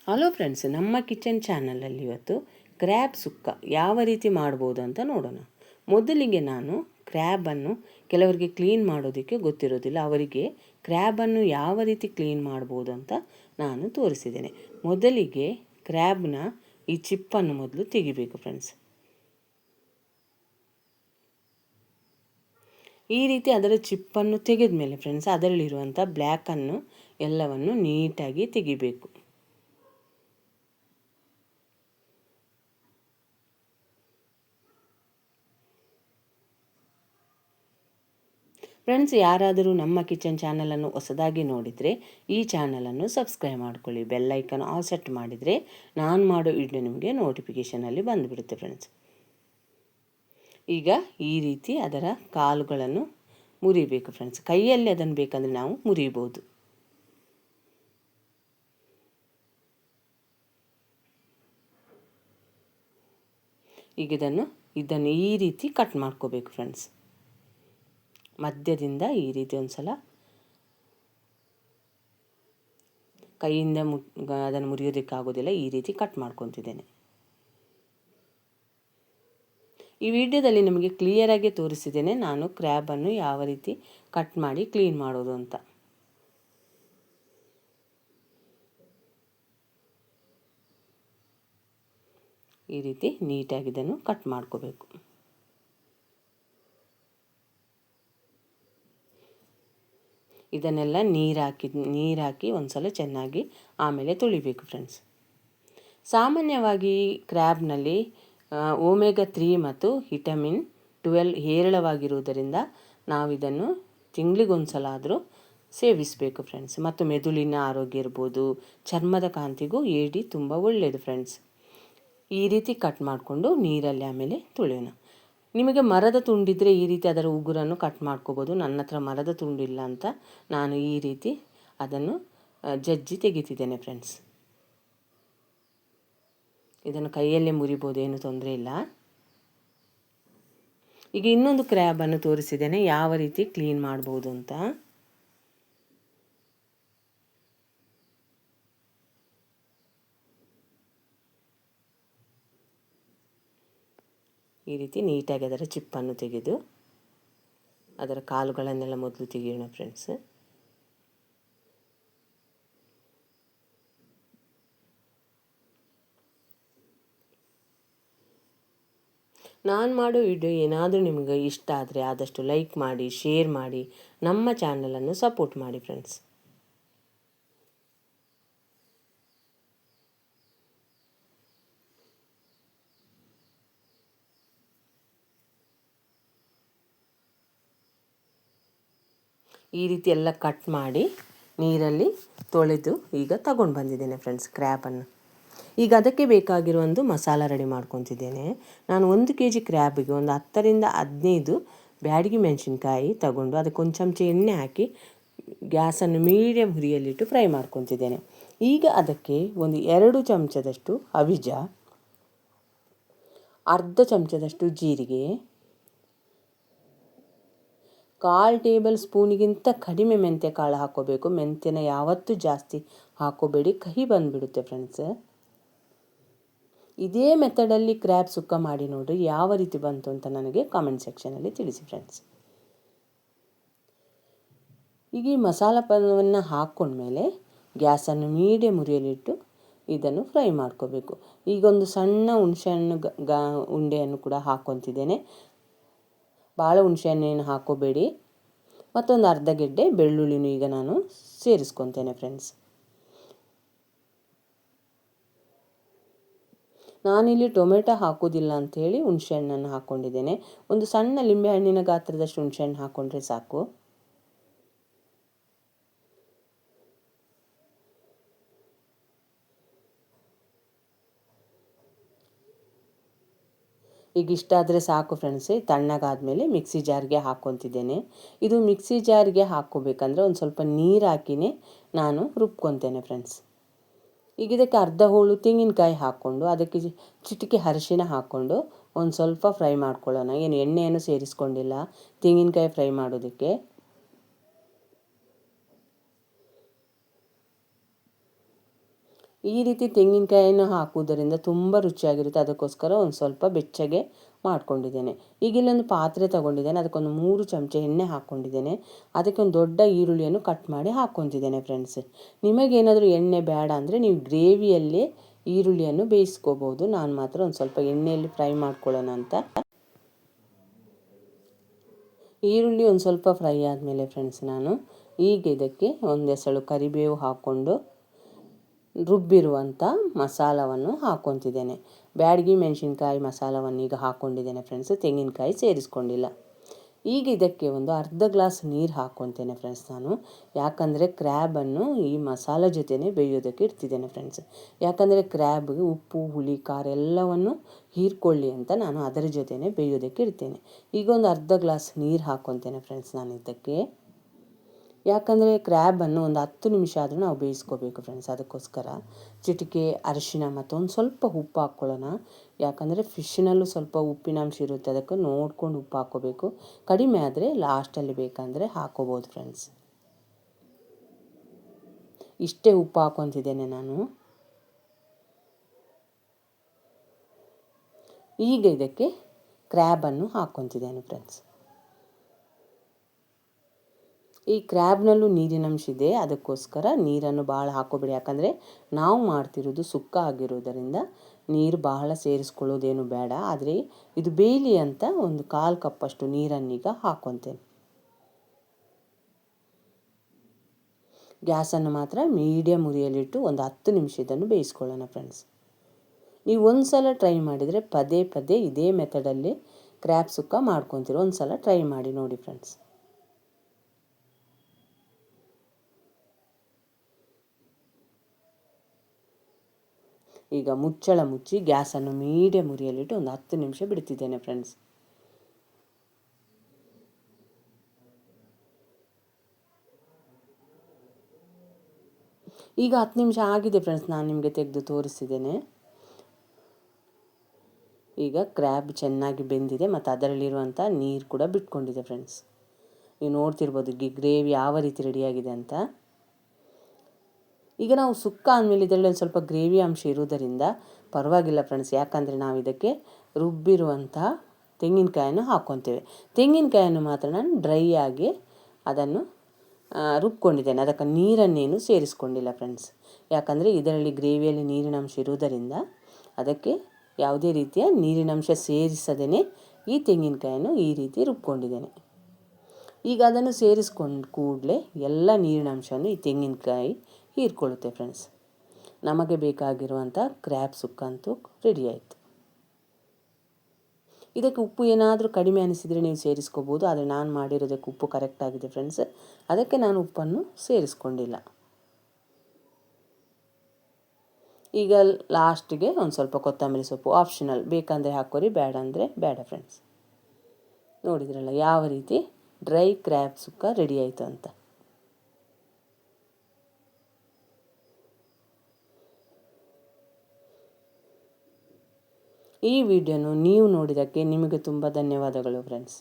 Hello friends, ನಮ್ಮ kitchen ಚಾನಲಲ್ಲಿ ಇವತ್ತು ಕ್ರ್ಯಾಬ್ ಸುಕ್ಕ ಯಾವ ರೀತಿ ಮಾಡ್ಬೋದು ಅಂತ ನೋಡೋಣ. ಮೊದಲಿಗೆ ನಾನು ಕ್ರ್ಯಾಬನ್ನು ಕೆಲವರಿಗೆ ಕ್ಲೀನ್ ಮಾಡೋದಕ್ಕೆ ಗೊತ್ತಿರೋದಿಲ್ಲ, ಅವರಿಗೆ ಕ್ರ್ಯಾಬನ್ನು ಯಾವ ರೀತಿ ಕ್ಲೀನ್ ಮಾಡ್ಬೋದು ಅಂತ ನಾನು ತೋರಿಸಿದ್ದೇನೆ. ಮೊದಲಿಗೆ ಕ್ರ್ಯಾಬ್ನ ಈ ಚಿಪ್ಪನ್ನು ಮೊದಲು ತೆಗಿಬೇಕು ಫ್ರೆಂಡ್ಸ್. ಈ ರೀತಿ ಅದರ ಚಿಪ್ಪನ್ನು ತೆಗೆದ ಮೇಲೆ ಫ್ರೆಂಡ್ಸ್, ಅದರಲ್ಲಿರುವಂಥ ಬ್ಲ್ಯಾಕನ್ನು ಎಲ್ಲವನ್ನು ನೀಟಾಗಿ ತೆಗಿಬೇಕು. ಫ್ರೆಂಡ್ಸ್, ಯಾರಾದರೂ ನಮ್ಮ ಕಿಚನ್ ಚಾನಲನ್ನು ಹೊಸದಾಗಿ ನೋಡಿದರೆ ಈ ಚಾನಲನ್ನು ಸಬ್ಸ್ಕ್ರೈಬ್ ಮಾಡ್ಕೊಳ್ಳಿ. ಬೆಲ್ಲೈಕನ್ ಆಲ್ ಸೆಟ್ ಮಾಡಿದರೆ ನಾನು ಮಾಡೋ ವಿಡಿಯೋ ನಿಮಗೆ ನೋಟಿಫಿಕೇಷನಲ್ಲಿ ಬಂದುಬಿಡುತ್ತೆ ಫ್ರೆಂಡ್ಸ್. ಈಗ ಈ ರೀತಿ ಅದರ ಕಾಲುಗಳನ್ನು ಮುರಿಬೇಕು ಫ್ರೆಂಡ್ಸ್. ಕೈಯಲ್ಲಿ ಅದನ್ನು ಬೇಕಂದರೆ ನಾವು ಮುರಿಬೋದು. ಈಗ ಇದನ್ನು ಈ ರೀತಿ ಕಟ್ ಮಾಡ್ಕೋಬೇಕು ಫ್ರೆಂಡ್ಸ್. ಮಧ್ಯದಿಂದ ಈ ರೀತಿ ಒಂದು ಸಲ ಕೈಯಿಂದ ಅದನ್ನು ಮುರಿಯೋದಕ್ಕಾಗೋದಿಲ್ಲ, ಈ ರೀತಿ ಕಟ್ ಮಾಡ್ಕೊತಿದ್ದೇನೆ. ಈ ವಿಡಿಯೋದಲ್ಲಿ ನಿಮಗೆ ಕ್ಲಿಯರಾಗಿ ತೋರಿಸಿದ್ದೇನೆ ನಾನು ಕ್ರ್ಯಾಬನ್ನು ಯಾವ ರೀತಿ ಕಟ್ ಮಾಡಿ ಕ್ಲೀನ್ ಮಾಡೋದು ಅಂತ. ಈ ರೀತಿ ನೀಟಾಗಿ ಇದನ್ನು ಕಟ್ ಮಾಡ್ಕೋಬೇಕು. ಇದನ್ನೆಲ್ಲ ನೀರು ಹಾಕಿ ಒಂದು ಸಲ ಚೆನ್ನಾಗಿ ಆಮೇಲೆ ತೊಳಿಬೇಕು ಫ್ರೆಂಡ್ಸ್. ಸಾಮಾನ್ಯವಾಗಿ ಕ್ರ್ಯಾಬ್ನಲ್ಲಿ ಒಮೆಗಾ 3 ಮತ್ತು ವಿಟಮಿನ್ 12 ಹೇರಳವಾಗಿರುವುದರಿಂದ ನಾವು ಇದನ್ನು ತಿಂಗಳಿಗೊಂದು ಸಲ ಆದರೂ ಸೇವಿಸಬೇಕು ಫ್ರೆಂಡ್ಸ್. ಮತ್ತು ಮೆದುಳಿನ ಆರೋಗ್ಯ ಇರ್ಬೋದು, ಚರ್ಮದ ಕಾಂತಿಗೂ ಏಡಿ ತುಂಬ ಒಳ್ಳೆಯದು ಫ್ರೆಂಡ್ಸ್. ಈ ರೀತಿ ಕಟ್ ಮಾಡಿಕೊಂಡು ನೀರಲ್ಲಿ ಆಮೇಲೆ ತೊಳೆಯೋಣ. ನಿಮಗೆ ಮರದ ತುಂಡಿದ್ರೆ ಈ ರೀತಿ ಅದರ ಉಗುರನ್ನು ಕಟ್ ಮಾಡ್ಕೋಬೋದು. ನನ್ನ ಹತ್ರ ಮರದ ತುಂಡಿಲ್ಲ ಅಂತ ನಾನು ಈ ರೀತಿ ಅದನ್ನು ಜಜ್ಜಿ ತೆಗಿತಿದ್ದೇನೆ ಫ್ರೆಂಡ್ಸ್. ಇದನ್ನು ಕೈಯಲ್ಲೇ ಮುರಿಬೋದು, ಏನು ತೊಂದರೆ ಇಲ್ಲ. ಈಗ ಇನ್ನೊಂದು ಕ್ರ್ಯಾಬನ್ನು ತೋರಿಸಿದ್ದೇನೆ ಯಾವ ರೀತಿ ಕ್ಲೀನ್ ಮಾಡ್ಬೋದು ಅಂತ. ಈ ರೀತಿ ನೀಟಾಗಿ ಅದರ ಚಿಪ್ಪನ್ನು ತೆಗೆದು ಅದರ ಕಾಲುಗಳನ್ನೆಲ್ಲ ಮೊದಲು ತೆಗೆಯೋಣ ಫ್ರೆಂಡ್ಸ್. ನಾನು ಮಾಡೋ ವಿಡಿಯೋ ಏನಾದರೂ ನಿಮಗೆ ಇಷ್ಟ ಆದರೆ ಆದಷ್ಟು ಲೈಕ್ ಮಾಡಿ, ಶೇರ್ ಮಾಡಿ, ನಮ್ಮ ಚಾನಲನ್ನು ಸಪೋರ್ಟ್ ಮಾಡಿ ಫ್ರೆಂಡ್ಸ್. ಈ ರೀತಿ ಎಲ್ಲ ಕಟ್ ಮಾಡಿ ನೀರಲ್ಲಿ ತೊಳೆದು ಈಗ ತಗೊಂಡು ಬಂದಿದ್ದೇನೆ ಫ್ರೆಂಡ್ಸ್ ಕ್ರ್ಯಾಬನ್ನು. ಈಗ ಅದಕ್ಕೆ ಬೇಕಾಗಿರೋ ಒಂದು ಮಸಾಲ ರೆಡಿ ಮಾಡ್ಕೊತಿದ್ದೇನೆ. ನಾನು 1 kg ಕ್ರ್ಯಾಬಿಗೆ ಒಂದು 10ರಿಂದ 15 ಬ್ಯಾಡಗಿ ಮೆಣಸಿನ್ಕಾಯಿ ತಗೊಂಡು ಅದಕ್ಕೆ ಒಂದು ಚಮಚ ಎಣ್ಣೆ ಹಾಕಿ ಗ್ಯಾಸನ್ನು ಮೀಡಿಯಮ್ ಹುರಿಯಲ್ಲಿಟ್ಟು ಫ್ರೈ ಮಾಡ್ಕೊತಿದ್ದೇನೆ. ಈಗ ಅದಕ್ಕೆ ಒಂದು 2 ಚಮಚದಷ್ಟು ಅವಿಜ, ಅರ್ಧ ಚಮಚದಷ್ಟು ಜೀರಿಗೆ, 1/4 ಟೇಬಲ್ ಸ್ಪೂನಿಗಿಂತ ಕಡಿಮೆ ಮೆಂತ್ಯ ಕಾಳು ಹಾಕ್ಕೋಬೇಕು. ಮೆಂತ್ಯನ ಯಾವತ್ತೂ ಜಾಸ್ತಿ ಹಾಕೋಬೇಡಿ, ಕಹಿ ಬಂದುಬಿಡುತ್ತೆ ಫ್ರೆಂಡ್ಸ್. ಇದೇ ಮೆಥಡಲ್ಲಿ ಕ್ರ್ಯಾಬ್ ಸುಕ್ಕ ಮಾಡಿ ನೋಡಿರಿ ಯಾವ ರೀತಿ ಬಂತು ಅಂತ ನನಗೆ ಕಾಮೆಂಟ್ ಸೆಕ್ಷನಲ್ಲಿ ತಿಳಿಸಿ ಫ್ರೆಂಡ್ಸ್. ಈಗ ಈ ಮಸಾಲ ಪದವನ್ನು ಹಾಕ್ಕೊಂಡ್ಮೇಲೆ ಗ್ಯಾಸನ್ನು ಮೀಡಿಯಮ್ ಉರಿಯಲ್ಲಿಟ್ಟು ಇದನ್ನು ಫ್ರೈ ಮಾಡ್ಕೋಬೇಕು. ಈಗ ಒಂದು ಸಣ್ಣ ಹುಣಸೆಹಣ್ಣು ಉಂಡೆಯನ್ನು ಕೂಡ ಹಾಕ್ಕೊತಿದ್ದೇನೆ. ಭಾಳ ಹುಣಸೆಹಣ್ಣೇನು ಹಾಕೋಬೇಡಿ. ಮತ್ತೊಂದು ಅರ್ಧ ಗೆಡ್ಡೆ ಬೆಳ್ಳುಳ್ಳಿನೂ ಈಗ ನಾನು ಸೇರಿಸ್ಕೊತೇನೆ ಫ್ರೆಂಡ್ಸ್. ನಾನಿಲ್ಲಿ ಟೊಮೆಟೊ ಹಾಕೋದಿಲ್ಲ ಅಂಥೇಳಿ ಹುಣಸೆಹಣ್ಣನ್ನು ಹಾಕ್ಕೊಂಡಿದ್ದೇನೆ. ಒಂದು ಸಣ್ಣ ಲಿಂಬೆಹಣ್ಣಿನ ಗಾತ್ರದಷ್ಟು ಹುಣಸೆಹಣ್ಣು ಹಾಕ್ಕೊಂಡ್ರೆ ಸಾಕು. ಈಗ ಇಷ್ಟ ಆದರೆ ಸಾಕು ಫ್ರೆಂಡ್ಸ್. ತಣ್ಣಗಾದಮೇಲೆ ಮಿಕ್ಸಿ ಜಾರ್ಗೆ ಹಾಕ್ಕೊತಿದ್ದೇನೆ. ಇದು ಮಿಕ್ಸಿ ಜಾರ್ಗೆ ಹಾಕ್ಕೋಬೇಕಂದ್ರೆ ಒಂದು ಸ್ವಲ್ಪ ನೀರು ಹಾಕಿನೇ ನಾನು ರುಬ್ಕೊತೇನೆ ಫ್ರೆಂಡ್ಸ್. ಈಗ ಇದಕ್ಕೆ ಅರ್ಧ ಹೋಳು ತೆಂಗಿನಕಾಯಿ ಹಾಕ್ಕೊಂಡು ಅದಕ್ಕೆ ಚಿಟಿಕೆ ಅರಿಶಿನ ಹಾಕ್ಕೊಂಡು ಒಂದು ಸ್ವಲ್ಪ ಫ್ರೈ ಮಾಡ್ಕೊಳ್ಳೋಣ. ಏನು ಎಣ್ಣೆಯನ್ನು ಸೇರಿಸ್ಕೊಂಡಿಲ್ಲ ತೆಂಗಿನಕಾಯಿ ಫ್ರೈ ಮಾಡೋದಕ್ಕೆ. ಈ ರೀತಿ ತೆಂಗಿನಕಾಯಿಯನ್ನು ಹಾಕುವುದರಿಂದ ತುಂಬ ರುಚಿಯಾಗಿರುತ್ತೆ. ಅದಕ್ಕೋಸ್ಕರ ಒಂದು ಸ್ವಲ್ಪ ಬೆಚ್ಚಗೆ ಮಾಡ್ಕೊಂಡಿದ್ದೇನೆ. ಈಗ ಇಲ್ಲೊಂದು ಪಾತ್ರೆ ತಗೊಂಡಿದ್ದೇನೆ, ಅದಕ್ಕೊಂದು 3 ಚಮಚ ಎಣ್ಣೆ ಹಾಕ್ಕೊಂಡಿದ್ದೇನೆ. ಅದಕ್ಕೆ ಒಂದು ದೊಡ್ಡ ಈರುಳ್ಳಿಯನ್ನು ಕಟ್ ಮಾಡಿ ಹಾಕ್ಕೊತಿದ್ದೇನೆ ಫ್ರೆಂಡ್ಸ್. ನಿಮಗೇನಾದರೂ ಎಣ್ಣೆ ಬೇಡ ಅಂದರೆ ನೀವು ಗ್ರೇವಿಯಲ್ಲೇ ಈರುಳ್ಳಿಯನ್ನು ಬೇಯಿಸ್ಕೋಬೋದು. ನಾನು ಮಾತ್ರ ಒಂದು ಸ್ವಲ್ಪ ಎಣ್ಣೆಯಲ್ಲಿ ಫ್ರೈ ಮಾಡ್ಕೊಳ್ಳೋಣ ಅಂತ. ಈರುಳ್ಳಿ ಒಂದು ಸ್ವಲ್ಪ ಫ್ರೈ ಆದಮೇಲೆ ಫ್ರೆಂಡ್ಸ್, ನಾನು ಈಗ ಇದಕ್ಕೆ ಒಂದು ಎಸಳು ಕರಿಬೇವು ಹಾಕ್ಕೊಂಡು ರುಬ್ಬಿರುವಂಥ ಮಸಾಲವನ್ನು ಹಾಕ್ಕೊತಿದ್ದೇನೆ. ಬ್ಯಾಡಗಿ ಮೆಣಸಿನ್ಕಾಯಿ ಮಸಾಲವನ್ನು ಈಗ ಹಾಕ್ಕೊಂಡಿದ್ದೇನೆ ಫ್ರೆಂಡ್ಸ್, ತೆಂಗಿನಕಾಯಿ ಸೇರಿಸ್ಕೊಂಡಿಲ್ಲ. ಈಗ ಇದಕ್ಕೆ ಒಂದು ಅರ್ಧ ಗ್ಲಾಸ್ ನೀರು ಹಾಕ್ಕೊತೇನೆ ಫ್ರೆಂಡ್ಸ್ ನಾನು. ಯಾಕಂದರೆ ಕ್ರ್ಯಾಬನ್ನು ಈ ಮಸಾಲೆ ಜೊತೆನೇ ಬೇಯೋದಕ್ಕೆ ಇಡ್ತಿದ್ದೇನೆ ಫ್ರೆಂಡ್ಸ್. ಯಾಕಂದರೆ ಕ್ರ್ಯಾಬ್ಗೆ ಉಪ್ಪು, ಹುಳಿ, ಖಾರ ಎಲ್ಲವನ್ನು ಹೀರ್ಕೊಳ್ಳಿ ಅಂತ ನಾನು ಅದರ ಜೊತೆನೇ ಬೇಯೋದಕ್ಕೆ ಇಡ್ತೇನೆ. ಈಗ ಒಂದು ಅರ್ಧ ಗ್ಲಾಸ್ ನೀರು ಹಾಕ್ಕೊತೇನೆ ಫ್ರೆಂಡ್ಸ್ ನಾನು ಇದಕ್ಕೆ. ಯಾಕಂದರೆ ಕ್ರ್ಯಾಬನ್ನು ಒಂದು 10 ನಿಮಿಷ ಆದರೂ ನಾವು ಬೇಯಿಸ್ಕೋಬೇಕು ಫ್ರೆಂಡ್ಸ್. ಅದಕ್ಕೋಸ್ಕರ ಚಿಟಿಕೆ ಅರಿಶಿನ ಮತ್ತು ಒಂದು ಸ್ವಲ್ಪ ಉಪ್ಪು ಹಾಕ್ಕೊಳ್ಳೋಣ. ಯಾಕಂದರೆ ಫಿಶ್ನಲ್ಲೂ ಸ್ವಲ್ಪ ಉಪ್ಪಿನಾಂಶ ಇರುತ್ತೆ, ಅದಕ್ಕೆ ನೋಡ್ಕೊಂಡು ಉಪ್ಪು ಹಾಕ್ಕೋಬೇಕು. ಕಡಿಮೆ ಆದರೆ ಲಾಸ್ಟಲ್ಲಿ ಬೇಕಂದರೆ ಹಾಕ್ಕೋಬೋದು ಫ್ರೆಂಡ್ಸ್. ಇಷ್ಟೇ ಉಪ್ಪು ಹಾಕ್ಕೊತಿದ್ದೇನೆ ನಾನು. ಈಗ ಇದಕ್ಕೆ ಕ್ರ್ಯಾಬನ್ನು ಹಾಕ್ಕೊತಿದ್ದೇನೆ ಫ್ರೆಂಡ್ಸ್. ಈ ಕ್ರ್ಯಾಬ್ನಲ್ಲೂ ನೀರಿನಂಶ ಇದೆ, ಅದಕ್ಕೋಸ್ಕರ ನೀರನ್ನು ಭಾಳ ಹಾಕೋಬೇಡಿ. ಯಾಕಂದರೆ ನಾವು ಮಾಡ್ತಿರೋದು ಸುಕ್ಕ ಆಗಿರೋದರಿಂದ ನೀರು ಬಹಳ ಸೇರಿಸ್ಕೊಳ್ಳೋದೇನು ಬೇಡ. ಆದರೆ ಇದು ಬೇಯಲಿ ಅಂತ ಒಂದು 1/4 ಕಪ್ಪಷ್ಟು ನೀರನ್ನೀಗ ಹಾಕ್ಕೊತೇನೆ. ಗ್ಯಾಸನ್ನು ಮಾತ್ರ ಮೀಡಿಯಮ್ ಉರಿಯಲ್ಲಿಟ್ಟು ಒಂದು 10 ನಿಮಿಷ ಇದನ್ನು ಬೇಯಿಸ್ಕೊಳ್ಳೋಣ ಫ್ರೆಂಡ್ಸ್. ನೀವು ಒಂದು ಸಲ ಟ್ರೈ ಮಾಡಿದರೆ ಪದೇ ಪದೇ ಇದೇ ಮೆಥಡಲ್ಲಿ ಕ್ರ್ಯಾಬ್ ಸುಕ್ಕ ಮಾಡ್ಕೊತೀರೋ. ಒಂದು ಸಲ ಟ್ರೈ ಮಾಡಿ ನೋಡಿ ಫ್ರೆಂಡ್ಸ್. ಈಗ ಮುಚ್ಚಳ ಮುಚ್ಚಿ ಗ್ಯಾಸನ್ನು ಮೀಡಿಯಮ್ ಉರಿಯಲ್ಲಿಟ್ಟು ಒಂದು 10 ನಿಮಿಷ ಬಿಡ್ತಿದ್ದೇನೆ ಫ್ರೆಂಡ್ಸ್. ಈಗ 10 ನಿಮಿಷ ಆಗಿದೆ ಫ್ರೆಂಡ್ಸ್, ನಾನು ನಿಮಗೆ ತೆಗೆದು ತೋರಿಸಿದ್ದೇನೆ. ಈಗ ಕ್ರ್ಯಾಬ್ ಚೆನ್ನಾಗಿ ಬೆಂದಿದೆ ಮತ್ತು ಅದರಲ್ಲಿರುವಂಥ ನೀರು ಕೂಡ ಬಿಟ್ಕೊಂಡಿದೆ ಫ್ರೆಂಡ್ಸ್. ನೀವು ನೋಡ್ತಿರ್ಬೋದು ಗ್ರೇವಿ ಯಾವ ರೀತಿ ರೆಡಿಯಾಗಿದೆ ಅಂತ. ಈಗ ನಾವು ಸುಕ್ಕ ಅಂದಮೇಲೆ ಇದರಲ್ಲಿ ಒಂದು ಸ್ವಲ್ಪ ಗ್ರೇವಿ ಅಂಶ ಇರುವುದರಿಂದ ಪರವಾಗಿಲ್ಲ ಫ್ರೆಂಡ್ಸ್. ಯಾಕಂದರೆ ನಾವು ಇದಕ್ಕೆ ರುಬ್ಬಿರುವಂಥ ತೆಂಗಿನಕಾಯನ್ನು ಹಾಕ್ಕೊತೇವೆ. ತೆಂಗಿನಕಾಯನ್ನು ಮಾತ್ರ ನಾನು ಡ್ರೈ ಆಗಿ ಅದನ್ನು ರುಬ್ಕೊಂಡಿದ್ದೇನೆ, ಅದಕ್ಕೆ ನೀರನ್ನೇನು ಸೇರಿಸ್ಕೊಂಡಿಲ್ಲ ಫ್ರೆಂಡ್ಸ್. ಯಾಕಂದರೆ ಇದರಲ್ಲಿ ಗ್ರೇವಿಯಲ್ಲಿ ನೀರಿನಂಶ ಇರುವುದರಿಂದ ಅದಕ್ಕೆ ಯಾವುದೇ ರೀತಿಯ ನೀರಿನಂಶ ಸೇರಿಸದೇ ಈ ತೆಂಗಿನಕಾಯನ್ನು ಈ ರೀತಿ ರುಬ್ಕೊಂಡಿದ್ದೇನೆ. ಈಗ ಅದನ್ನು ಸೇರಿಸ್ಕೊಂಡು ಕೂಡಲೇ ಎಲ್ಲ ನೀರಿನಂಶವನ್ನು ಈ ತೆಂಗಿನಕಾಯಿ ಹೀರ್ಕೊಳ್ಳುತ್ತೆ ಫ್ರೆಂಡ್ಸ್. ನಮಗೆ ಬೇಕಾಗಿರುವಂಥ ಕ್ರ್ಯಾಬ್ ಸುಕ್ಕ ಅಂತೂ ರೆಡಿ ಆಯಿತು. ಇದಕ್ಕೆ ಉಪ್ಪು ಏನಾದರೂ ಕಡಿಮೆ ಅನಿಸಿದರೆ ನೀವು ಸೇರಿಸ್ಕೋಬೋದು. ಆದರೆ ನಾನು ಮಾಡಿರೋದಕ್ಕೆ ಉಪ್ಪು ಕರೆಕ್ಟಾಗಿದೆ ಫ್ರೆಂಡ್ಸ್, ಅದಕ್ಕೆ ನಾನು ಉಪ್ಪನ್ನು ಸೇರಿಸ್ಕೊಂಡಿಲ್ಲ. ಈಗ ಲಾಸ್ಟಿಗೆ ಒಂದು ಸ್ವಲ್ಪ ಕೊತ್ತಂಬರಿ ಸೊಪ್ಪು ಆಪ್ಷನಲ್, ಬೇಕಂದರೆ ಹಾಕ್ಕೊರಿ, ಬೇಡ ಅಂದರೆ ಬೇಡ ಫ್ರೆಂಡ್ಸ್. ನೋಡಿದ್ರಲ್ಲ ಯಾವ ರೀತಿ ಡ್ರೈ ಕ್ರ್ಯಾಬ್ ಸುಕ್ಕ ರೆಡಿ ಆಯಿತು ಅಂತ. ಈ ವಿಡಿಯೋನು ನೀವು ನೋಡಿದ್ದಕ್ಕೆ ನಿಮಗೆ ತುಂಬ ಧನ್ಯವಾದಗಳು ಫ್ರೆಂಡ್ಸ್.